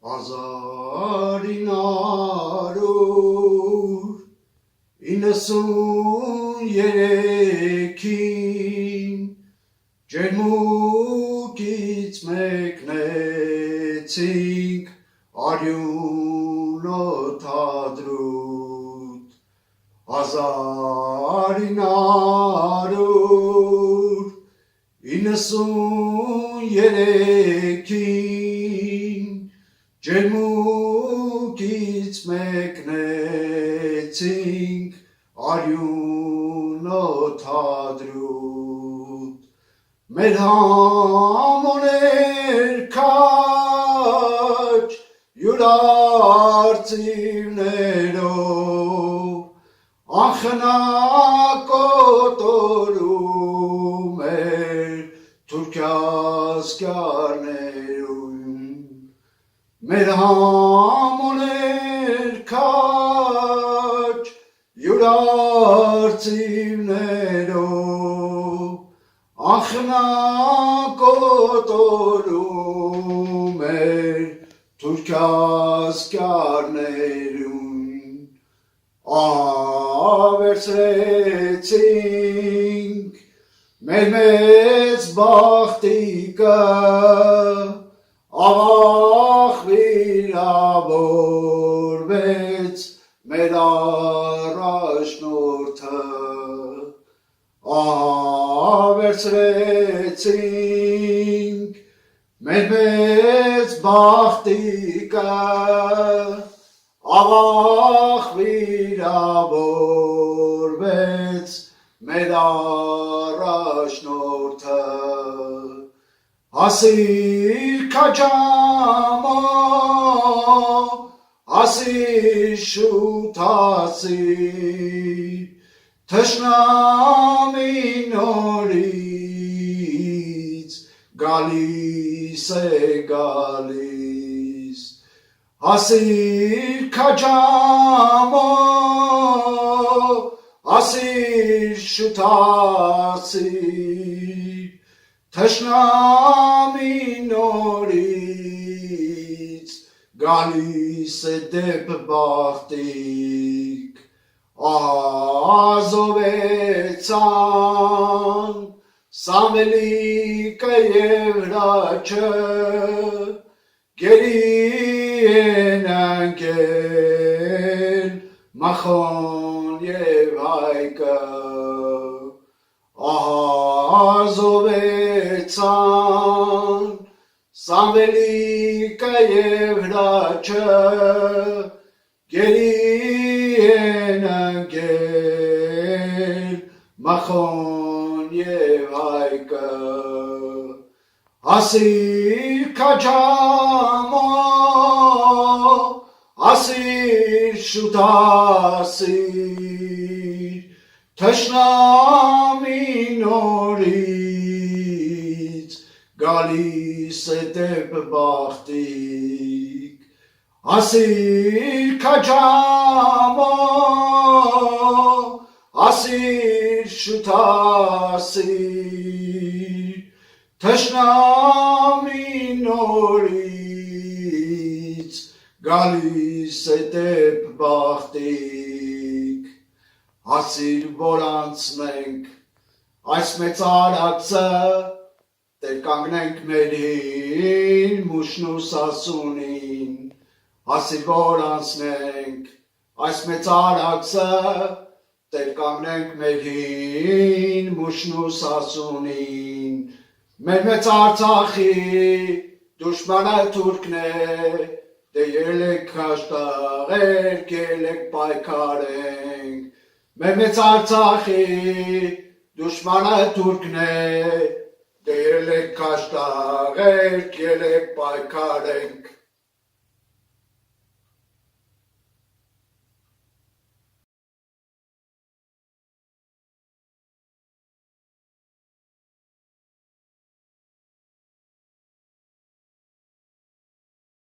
1993-ին ջերմուկից մեկնեցինք արյուն օդադրուտ 1993-ին ջերմուկից մեկնեցինք արյուն օդադրուտ մեր համոներ քաջ յուրարծիվներով անխնակոտորում էր թուրքիասկյարներում մեր համոներ քաջ յուրարծիվներով անխնակոտորում էր թուրքիասկյարներում ավերցրեցինք մեր մեծ բախտիկը ավաղ վիրավորվեց մեր առաջնորդը ավերցրեցինք մեր մեծ բախտիկը ավաղ վիրավորվեց մեր առաջնորդը հասիր քաջամո հասիր շուտ հասիր թշնամի նորից գալիս է գալիս հասիր քաջամո հասիր շուտ հասիր թշնամի նորից գալիս է դեպ բախտիկ ազովեցան Սամվելիկը և Հրաչը գերի են ընկել Մախոն և Հայկը ազովեցան Սամվելիկը և Հրաչը գերի են ընկել Մախոն և Հայկը հասիր քաջամո հասիր շուտ հասիր թշնամի նորից գալիս է դեպ բախտիկ հասիր քաջամո հասիր շուտ հասիր թշնամի նորից գալիս է դեպ բախտիկ հասիր որ անցնենք այս մեծ արածը Տեր կանգնենք մերին մուշն ու սասունին հասիր որ անցնենք այս մեծ արածը Տեր կանգնենք մերին մուշն ու սասունին մեր մեծ Արցախի դուշմանը թուրքն է դե ելեք հաշտաղենք ելեք պայքարենք մեր մեծ Արցախի դուշմանը թուրքն է դե ելեք հաշտաղենք ելեք պայքարենք